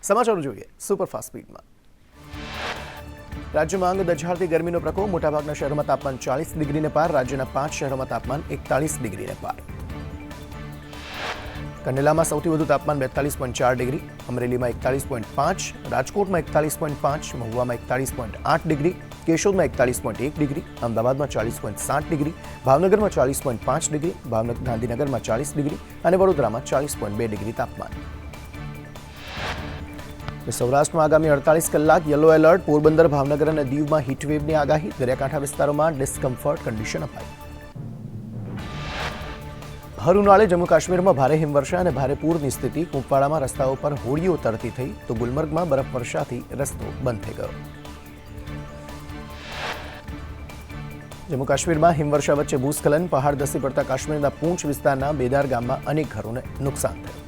સમાચારો જોઈએ સુપરફાસ્ટ સ્પીડમાં। રાજ્યમાં અંગ દઝાડતી ગરમીનો પ્રકોપ, મોટાભાગના શહેરોમાં તાપમાન 40 ડિગ્રીને પાર, રાજ્યના 5 શહેરોમાં તાપમાન 41 ડિગ્રીને પાર। કંડલામાં સૌથી વધુ તાપમાન 42.4 ડિગ્રી, અમરેલીમાં 41.5, રાજકોટમાં 41.5, મહુવામાં 41.8 ડિગ્રી, કેશોદમાં 41.1 ડિગ્રી, અમદાવાદમાં 40.7 ડિગ્રી, ભાવનગરમાં 40.5 ડિગ્રી, ગાંધીનગરમાં 40 ડિગ્રી અને વડોદરામાં 40.2 ડિગ્રી તાપમાન। સૌરાષ્ટ્રમાં આગામી 48 કલાક યલો એલર્ટ, પોરબંદર, ભાવનગર અને દીવમાં હીટવેવની આગાહી, દરિયાકાંઠા વિસ્તારોમાં ડિસ્કમ્ફર્ટ કન્ડિશન અપાઈ। ભર ઉનાળે જમ્મુ કાશ્મીરમાં ભારે હિમવર્ષા અને ભારે પૂરની સ્થિતિ, કુંપવાડામાં રસ્તાઓ પર હોડીઓ તરતી થઈ તો ગુલમર્ગમાં બરફવર્ષાથી રસ્તો બંધ થઈ ગયો। જમ્મુ કાશ્મીરમાં હિમવર્ષા વચ્ચે ભૂસ્ખલન, પહાડ ધસી પડતા કાશ્મીરના પૂંચ વિસ્તારના બેદાર ગામમાં અનેક ઘરોને નુકસાન થયું।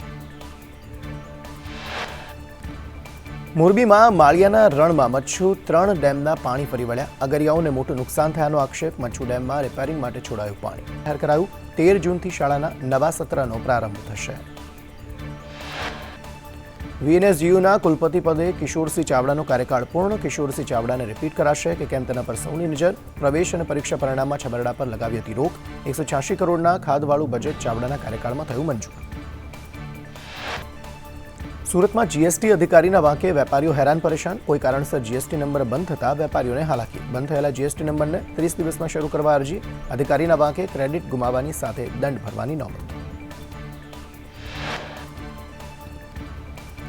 મોરબીમાં માળિયાના રણમાં મચ્છુ 3 ડેમના પાણી ફરી વળ્યા, અગરિયાઓને મોટું નુકસાન થયાનો આક્ષેપ, મચ્છુ ડેમમાં રિપેરિંગ માટે છોડાયું પાણી, જાહેર કરાયું 13 જૂનથી શાળાના નવા સત્રનો પ્રારંભ થશે। વીએનએસજીયુના કુલપતિ પદે કિશોરસિંહ ચાવડાનો કાર્યકાળ પૂર્ણ, કિશોરસિંહ ચાવડાને રિપીટ કરાશે કે કેમ તેના પર સૌની નજર, પ્રવેશ અને પરીક્ષા પરિણામમાં છબરડા પર લગાવી હતી રોક, 186 કરોડના ખાધવાળું બજેટ ચાવડાના કાર્યકાળમાં થયું મંજૂર। સુરતમાં જીએસટી અધિકારીના વાંકે વેપારીઓ હેરાન પરેશાન, કોઈ કારણસર જીએસટી નંબર બંધ થતા વેપારીઓને હાલાકી, બંધ થયેલા જીએસટી નંબરને 30 દિવસમાં શરૂ કરવા અરજી, અધિકારીના વાંકે ક્રેડિટ ગુમાવવાની સાથે દંડ ભરવાની નોબત।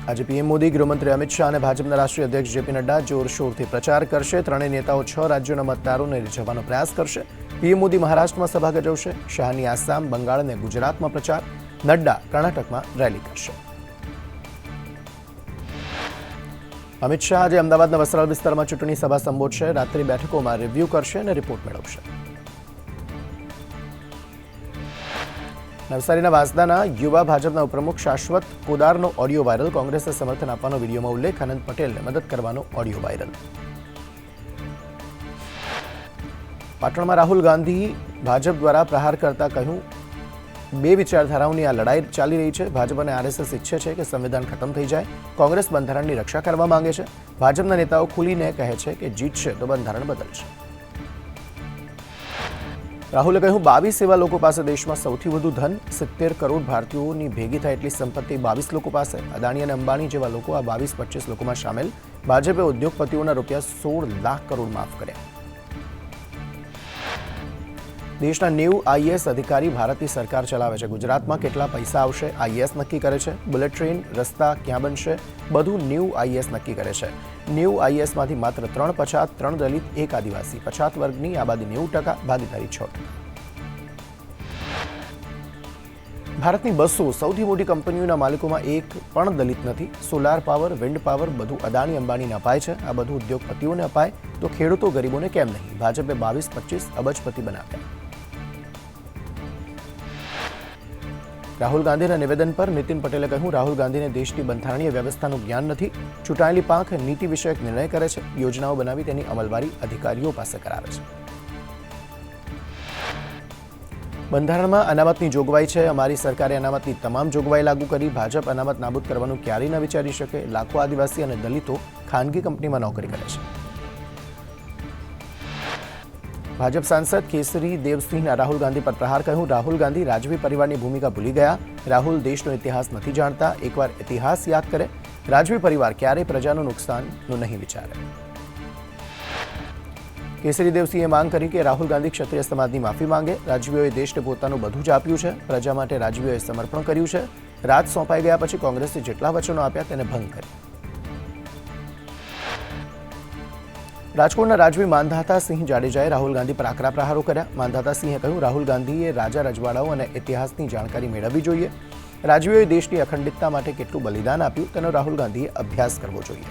આજે પીએમ મોદી, ગૃહમંત્રી અમિત શાહ અને ભાજપના રાષ્ટ્રીય અધ્યક્ષ જેપી નડ્ડા જોરશોરથી પ્રચાર કરશે, ત્રણેય નેતાઓ 6 રાજ્યોના મતદારોને રીઝવવાનો પ્રયાસ કરશે। પીએમ મોદી મહારાષ્ટ્રમાં સભા ગજવશે, શાહની આસામ, બંગાળ અને ગુજરાતમાં પ્રચાર, નડ્ડા કર્ણાટકમાં રેલી કરશે। અમિત શાહ આજે અમદાવાદના વસ્ત્રાલ વિસ્તારમાં ચૂંટણી સભા સંબોધશે, રાત્રિ બેઠકોમાં રિવ્યૂ કરશે અને રિપોર્ટ મેળવશે। નવસારીના વાંસદાના યુવા ભાજપના ઉપપ્રમુખ શાશ્વત કોદારનો ઓડિયો વાયરલ, કોંગ્રેસે સમર્થન આપવાનો વિડીયોમાં ઉલ્લેખ, અનંત પટેલને મદદ કરવાનો ઓડિયો વાયરલ। પાટણમાં રાહુલ ગાંધી ભાજપ દ્વારા પ્રહાર કરતા કહ્યું, 2 વિચારધારાઓની આ લડાઈ ચાલી રહી છે, ભાજપ અને આરએસએસ ઈચ્છે છે કે સંવિધાન ખતમ થઈ જાય, કોંગ્રેસ બંધારણની રક્ષા કરવા માંગે છે, ભાજપના નેતાઓ ખુલીને કહે છે કે જીતશે તો બંધારણ બદલશે। રાહુલે કહ્યું, 22 એવા લોકો પાસે દેશમાં સૌથી વધુ ધન, 70 કરોડ ભારતીયોની ભેગી થાય એટલી સંપત્તિ 22 લોકો પાસે, અદાણી અને અંબાણી જેવા લોકો આ 22-25 લોકોમાં સામેલ, ભાજપે ઉદ્યોગપતિઓના રૂપિયા 16 લાખ કરોડ માફ કર્યા। દેશના 90 આઈએએસ અધિકારી ભારતની સરકાર ચલાવે છે, ગુજરાતમાં કેટલા પૈસા આવશે આઈએએસ નક્કી કરે છે, બુલેટ ટ્રેન, રસ્તા ક્યાં બનશે બધું 90 આઈએએસ નક્કી કરે છે। 90 આઈએએસમાંથી માત્ર 3 પછાત, 3 દલિત, 1 આદિવાસી, પછાત વર્ગની આબાદી 90%, ભાગીદારી 6%। ભારતની 200 સૌથી મોટી કંપનીઓના માલિકોમાં એક પણ દલિત નથી, સોલાર પાવર, વિન્ડ પાવર બધું અદાણી અંબાણીને અપાય છે, આ બધું ઉદ્યોગપતિઓને અપાય તો ખેડૂતો ગરીબોને કેમ નહીં, ભાજપે 22-25 અબજપતિ બનાવ્યા। રાહુલ ગાંધીના નિવેદન પર નીતિન પટેલે કહ્યું, રાહુલ ગાંધીને દેશની બંધારણીય વ્યવસ્થાનું જ્ઞાન નથી, ચૂંટાયેલી પાંખ નીતિ વિષયક નિર્ણય કરે છે, યોજનાઓ બનાવી તેની અમલવારી અધિકારીઓ પાસે કરાવે છે। બંધારણમાં અનામતની જોગવાઈ છે, અમારી સરકારે અનામતની તમામ જોગવાઈ લાગુ કરી, ભાજપ અનામત નાબૂદ કરવાનું ક્યારેય ન વિચારી શકે, લાખો આદિવાસી અને દલિતો ખાનગી કંપનીમાં નોકરી કરે છે। ભાજપ સાંસદ કેસરી દેવસિંહના રાહુલ ગાંધી પર પ્રહાર, કહ્યું, રાહુલ ગાંધી રાજવી પરિવારની ભૂમિકા ભૂલી ગયા, રાહુલ દેશનો ઇતિહાસ નથી જાણતા, એકવાર ઇતિહાસ યાદ કરે, રાજવી પરિવાર ક્યારેય પ્રજાનું નુકસાનનું નહીં વિચારે। કેસરી દેવસિંહે માંગ કરી કે રાહુલ ગાંધી ક્ષત્રિય સમાજની માફી માંગે, રાજવીઓએ દેશને પોતાનું બધું જ આપ્યું છે, પ્રજા માટે રાજવીઓએ સમર્પણ કર્યું છે, રાજ સોંપાઈ ગયા પછી કોંગ્રેસે જેટલા વચનો આપ્યા તેને ભંગ કર્યા। રાજકોટના રાજવી માંધાતા સિંહ જાડેજાએ રાહુલ ગાંધી પર આકરા પ્રહારો કર્યા, માંધાતા સિંહે કહ્યું, રાહુલ ગાંધીએ રાજા રજવાડાઓ અને ઇતિહાસની જાણકારી મેળવવી જોઈએ, રાજવીઓએ દેશની અખંડિતતા માટે કેટલું બલિદાન આપ્યું તેનો રાહુલ ગાંધીએ અભ્યાસ કરવો જોઈએ।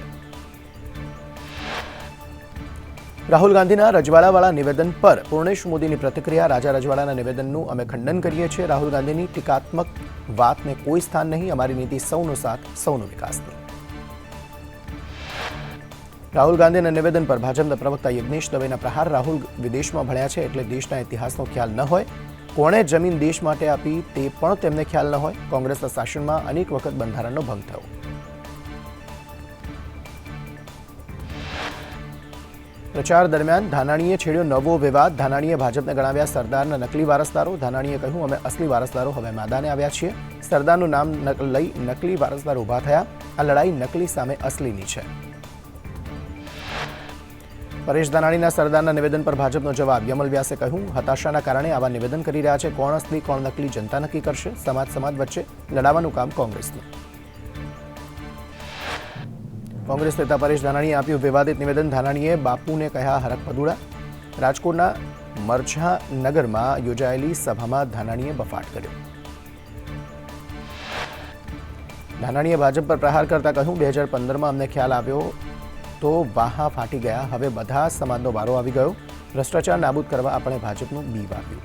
રાહુલ ગાંધીના રજવાડાવાળા નિવેદન પર પૂર્ણેશ મોદીની પ્રતિક્રિયા, રાજા રજવાડાના નિવેદનનું અમે ખંડન કરીએ છીએ, રાહુલ ગાંધીની ટીકાત્મક વાતને કોઈ સ્થાન નહીં, અમારી નીતિ સૌનો સાથ, સૌનો વિકાસની। રાહુલ ગાંધીના નિવેદન પર ભાજપના પ્રવક્તા યજ્ઞેશ દવેના પ્રહાર, રાહુલ વિદેશમાં ભણ્યા છે એટલે દેશના ઇતિહાસનો ખ્યાલ ન હોય, કોણે જમીન દેશ માટે આપી તે પણ તેમને ખ્યાલ ન હોય, કોંગ્રેસના શાસનમાં અનેક વખત બંધારણનો ભંગ થયો। પ્રચાર દરમિયાન ધાનાણીએ છેડ્યો નવો વિવાદ. ધાનાણીએ ભાજપને ગણાવ્યા સરદારના નકલી વારસદારો. ધાનાણીએ કહ્યું, અમે અસલી વારસદારો હવે મેદાને આવ્યા છીએ. સરદારનું નામ લઈ નકલી વારસદાર ઊભા થયા. આ લડાઈ નકલી સામે અસલીની છે. પરેશ ધાનાણીના સરદારના નિવેદન પર ભાજપનો જવાબ. યમલ વ્યાસે કહ્યું, હતાશાના કારણે આવા નિવેદન કરી રહ્યા છે. કોણ અસલી કોણ નકલી જનતા નક્કી કરશે. સમાજ વચ્ચે લડાવવાનું કામ કોંગ્રેસનું. કોંગ્રેસ નેતા પરેશ ધાનાણીએ આપ્યું વિવાદિત નિવેદન. ધાનાણીએ બાપુને કહ્યા હરકપદુડા. રાજકોટના મરછાનગરમાં યોજાયેલી સભામાં ધાનાણીએ બફાટ કર્યો. ધાનાણીએ ભાજપ પર પ્રહાર કરતા કહ્યું, 2015માં અમને ખ્યાલ આવ્યો તો વાહા ફાટી ગયા. હવે બધા સમાજનો વારો આવી ગયો. ભ્રષ્ટાચાર નાબૂદ કરવા આપણે ભાજપનું બી વાવ્યું.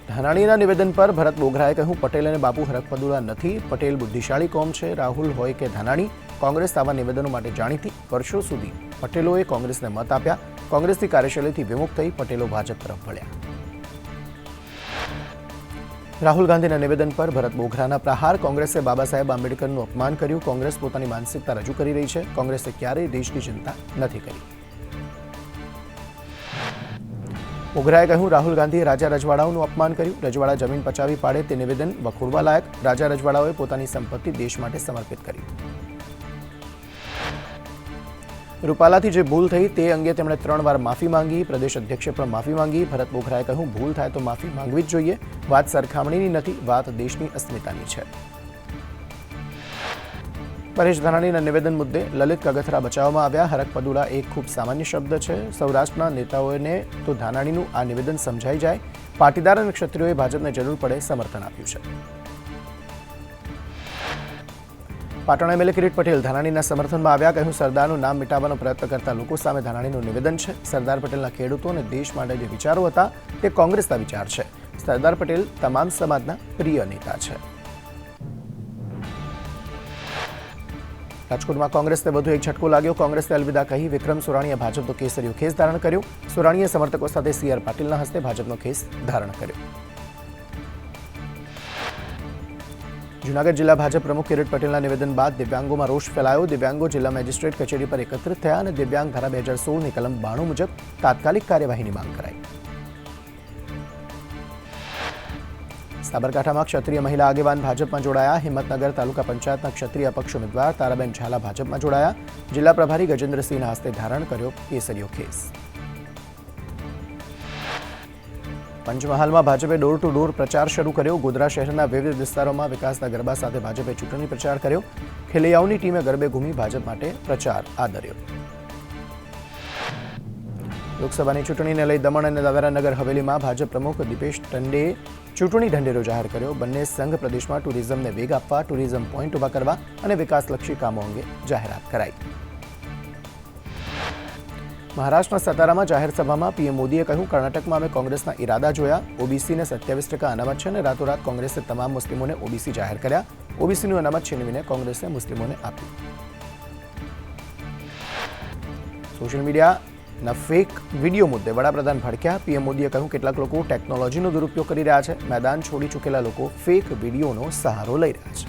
ધાનાણીના નિવેદન પર ભરત બોઘરાએ કહ્યું, પટેલ અને બાપુ હરકપદુડા નથી. પટેલ બુદ્ધિશાળી કોમ છે. રાહુલ હોય કે ધાનાણી, કોંગ્રેસ આવા નિવેદનો માટે જાણીતી. વર્ષો સુધી પટેલોએ કોંગ્રેસને મત આપ્યા. કોંગ્રેસની કાર્યશૈલીથી વિમુખ થઈ પટેલો ભાજપ તરફ વળ્યા. રાહુલ ગાંધીના નિવેદન પર ભરત બોઘરાના પ્રહાર. કોંગ્રેસે બાબા સાહેબ આંબેડકરનું અપમાન કર્યું. કોંગ્રેસ પોતાની માનસિકતા રજૂ કરી રહી છે. કોંગ્રેસે ક્યારેય દેશની ચિંતા નથી કરી. બોઘરાએ કહ્યું, રાહુલ ગાંધીએ રાજા રજવાડાઓનું અપમાન કર્યું. રજવાડા જમીન પચાવી પાડે તે નિવેદન વખોડવા લાયક. રાજા રજવાડાઓએ પોતાની સંપત્તિ દેશ માટે સમર્પિત કરી. રૂપાલાથી જે ભૂલ થઈ તે અંગે તેમણે 3 વાર માફી માંગી. પ્રદેશ અધ્યક્ષે પણ માફી માંગી. ભરત બોઘરાએ કહ્યું, ભૂલ થાય તો માફી માંગવી જ જોઈએ. વાત સરખામણીની નથી, વાત દેશની અસ્મિતાની છે. પરેશ ધાનાણીના નિવેદન મુદ્દે લલિત કગથરા બચાવવામાં આવ્યા. હરકપદુડા એક ખૂબ સામાન્ય શબ્દ છે. સૌરાષ્ટ્રના નેતાઓને તો ધાનાણીનું આ નિવેદન સમજાઈ જાય. પાટીદાર અને ક્ષત્રિયોએ ભાજપને જરૂર પડે સમર્થન આપ્યું છે. પાટણ એમએલએ કિરીટ પટેલ ધાનાણીના સમર્થનમાં આવ્યા. કહ્યું, સરદારનું નામ મિટાવવાનો પ્રયત્ન કરતા લોકો સામે ધાનાણીનું નિવેદન છે. સરદાર પટેલના ખેડૂતો અને દેશ માટે જે વિચારો હતા તે કોંગ્રેસના વિચાર છે. સરદાર પટેલ તમામ સમાજના પ્રિય નેતા છે. રાજકોટમાં કોંગ્રેસને વધુ એક ઝટકો લાગ્યો. કોંગ્રેસને અલવિદા કહી વિક્રમ સોરાણીએ ભાજપનો કેસરીયો ખેસ ધારણ કર્યો. સોરાણીએ સમર્થકો સાથે CR પાટીલના હસ્તે ભાજપનો ખેસ ધારણ કર્યો. જૂનાગઢ જિલ્લા ભાજપ પ્રમુખ કિરીટ પટેલના નિવેદન બાદ દિવ્યાંગોમાં રોષ ફેલાયો. દિવ્યાંગો જિલ્લા મેજિસ્ટ્રેટ કચેરી પર એકત્રિત થયા અને દિવ્યાંગ ધારા 2016ની કલમ 92 મુજબ તાત્કાલિક કાર્યવાહીની માંગ કરાઈ. સાબરકાંઠામાં ક્ષત્રિય મહિલા આગેવાન ભાજપમાં જોડાયા. હિંમતનગર તાલુકા પંચાયતના ક્ષત્રિય અપક્ષ ઉમેદવાર તારાબેન ઝાલા ભાજપમાં જોડાયા. જિલ્લા પ્રભારી ગજેન્દ્રસિંહના હસ્તે ધારણ કર્યો કેસરીયો ખેસ. પંચમહાલમાં ભાજપે ડોર ટુ ડોર પ્રચાર શરૂ કર્યો. ગોધરા શહેરના વિવિધ વિસ્તારોમાં વિકાસના ગરબા સાથે ભાજપે ચૂંટણી પ્રચાર કર્યો. ખેલૈયાઓની ટીમે ગરબે ઘૂમી ભાજપ માટે પ્રચાર આદર્યો. લોકસભાની ચૂંટણીને લઈ દમણ અને દાદરાનગર હવેલીમાં ભાજપ પ્રમુખ દીપેશ ટંડેએ ચૂંટણી ઢંઢેરો જાહેર કર્યો. બંને સંઘ પ્રદેશમાં ટુરિઝમને વેગ આપવા, ટુરિઝમ પોઈન્ટ ઉભા કરવા અને વિકાસલક્ષી કામો અંગે જાહેરાત કરાઈ. મહારાષ્ટ્રના સતારામાં જાહેર સભામાં પીએમ મોદીએ કહ્યું, કર્ણાટકમાં અમે કોંગ્રેસના ઈરાદા જોયા. ઓબીસીને 27% અનામત છે અને રાતોરાત કોંગ્રેસે તમામ મુસ્લિમોને ઓબીસી જાહેર કર્યા. ઓબીસીનું અનામત છીનવીને કોંગ્રેસે મુસ્લિમોને આપ્યું. સોશિયલ મીડિયાના ફેક વિડીયો મુદ્દે વડાપ્રધાન ભડક્યા. પીએમ મોદીએ કહ્યું, કેટલાક લોકો ટેકનોલોજીનો દુરુપયોગ કરી રહ્યા છે. મેદાન છોડી ચૂકેલા લોકો ફેક વિડીયોનો સહારો લઈ રહ્યા છે.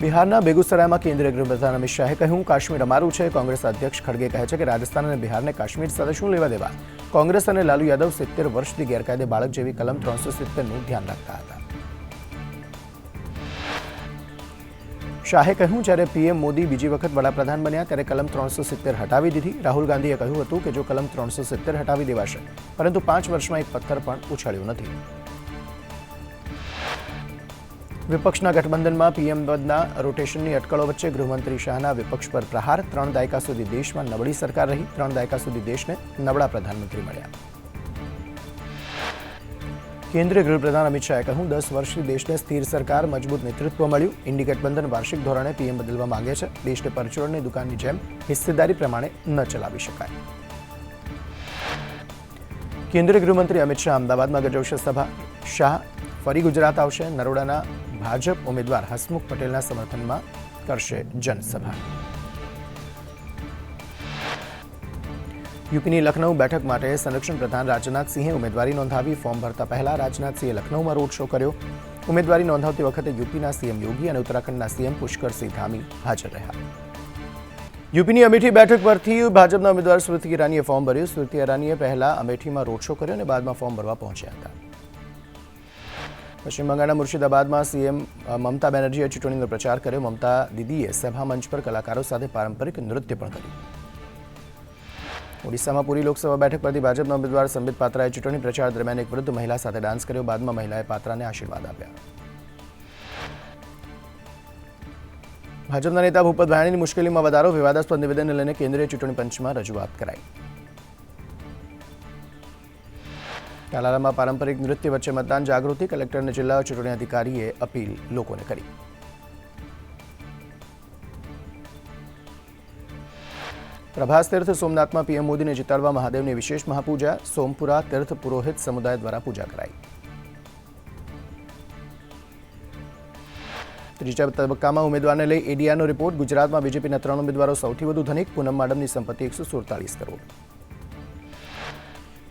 બિહારના બેગુસરાયમાં કેન્દ્રીય ગૃહપ્રધાન અમિત શાહે કહ્યું, કાશ્મીર અમારું છે. કોંગ્રેસ અધ્યક્ષ ખડગે કહે છે કે રાજસ્થાન અને બિહારને કાશ્મીર સાથે શું લેવા દેવા. કોંગ્રેસ અને લાલુ યાદવ 70 વર્ષથી ગેરકાયદે બાળક જેવી કલમ 370નું ધ્યાન રાખતા હતા. શાહે કહ્યું, જ્યારે પીએમ મોદી બીજી વખત વડાપ્રધાન બન્યા ત્યારે કલમ 370 હટાવી દીધી. રાહુલ ગાંધીએ કહ્યું હતું કે જો કલમ 370 હટાવી દેવાશે, પરંતુ 5 વર્ષમાં એક પથ્થર પણ ઉછાળ્યો નથી. વિપક્ષના ગઠબંધનમાં પીએમ પદના રોટેશનની અટકળો વચ્ચે ગૃહમંત્રી શાહના વિપક્ષ પર પ્રહાર. 3 દાયકા સુધી દેશમાં નબળી સરકાર રહી. 3 દાયકા સુધી દેશને નબળા પ્રધાનમંત્રી મળ્યા. કેન્દ્રીય ગૃહપ્રધાન અમિત શાહે કહ્યું, 10 વર્ષથી દેશને સ્થિર સરકાર, મજબૂત નેતૃત્વ મળ્યું. ઇન્ડી ગઠબંધન વાર્ષિક ધોરણે પીએમ બદલવા માંગે છે. દેશને પરચુરણની દુકાનની જેમ હિસ્સેદારી પ્રમાણે ન ચલાવી શકાય. કેન્દ્રીય ગૃહમંત્રી અમિત શાહ અમદાવાદમાં ગજવશે સભા. શાહ ફરી ગુજરાત આવશે. નરોડાના ભાજપ ઉમેદવાર હસમુખ પટેલના સમર્થનમાં કરશે જનસભા. યુપીની લખનઉ બેઠક માટે સંરક્ષણ પ્રધાન રાજનાથસિંહે ઉમેદવારી નોંધાવી. ફોર્મ ભરતા પહેલા રાજનાથસિંહે લખનઉમાં રોડ શો કર્યો. ઉમેદવારી નોંધાવતી વખતે યુપીના સીએમ યોગી અને ઉત્તરાખંડના સીએમ પુષ્કરસિંહ ધામી હાજર રહ્યા. યુપીની અમેઠી બેઠક પરથી ભાજપના ઉમેદવાર સ્મૃતિ ઈરાનીએ ફોર્મ ભર્યું. સ્મૃતિ ઈરાનીએ પહેલા અમેઠીમાં રોડ શો કર્યો અને બાદમાં ફોર્મ ભરવા પહોંચ્યા હતા. પશ્ચિમ બંગાળના મુર્શિદાબાદમાં સીએમ મમતા બેનર્જીએ ચૂંટણીનો પ્રચાર કર્યો. મમતા દીદીએ સભા મંચ પર કલાકારો સાથે પારંપરિક નૃત્ય પણ કર્યું. ઓડિશામાં પુરી લોકસભા બેઠક પરથી ભાજપના ઉમેદવાર સંબિત પાત્રાએ ચૂંટણી પ્રચાર દરમિયાન એક વૃદ્ધ મહિલા સાથે ડાન્સ કર્યો. બાદમાં મહિલાએ પાત્રાને આશીર્વાદ આપ્યા. ભાજપના નેતા ભૂપત ભાયાણીની મુશ્કેલીમાં વધારો. વિવાદાસ્પદ નિવેદનને લઈને કેન્દ્રીય ચૂંટણી પંચમાં રજૂઆત કરાઈ. તાલાલામાં પારંપરિક નૃત્ય વચ્ચે મતદાન જાગૃતિ. કલેક્ટર અને જિલ્લા ચૂંટણી અધિકારીએ અપીલ લોકોને કરી. પ્રભાસ તીર્થ સોમનાથમાં પીએમ મોદીને જીતાડવા મહાદેવની વિશેષ મહાપૂજા. સોમપુરા તીર્થ પુરોહિત સમુદાય દ્વારા પૂજા કરાઈ. ત્રીજા તબક્કામાં ઉમેદવારને લઈ એડીઆરનો રિપોર્ટ. ગુજરાતમાં બીજેપીના 3 ઉમેદવારો સૌથી વધુ ધનિક. પૂનમ માડમની સંપત્તિ 147 કરોડ.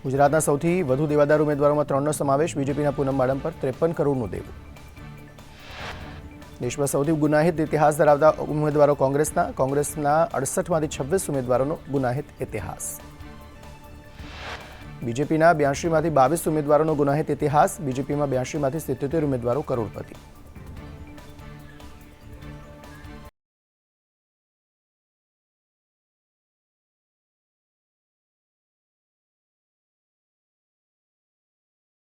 ગુજરાતના સૌથી વધુ દેવાદાર ઉમેદવારોમાં 3નો સમાવેશ. બીજેપીના પૂનમ માડમ પર 53 કરોડનું દેવું. દેશમાં સૌથી ગુનાહિત ઇતિહાસ ધરાવતા ઉમેદવારો કોંગ્રેસના 68માંથી 26 ઉમેદવારોનો ગુનાહિત ઇતિહાસ. બીજેપીના 82માંથી 22 ઉમેદવારોનો ગુનાહિત ઇતિહાસ. બીજેપીમાં 82માંથી 77 ઉમેદવારો કરોડપતિ.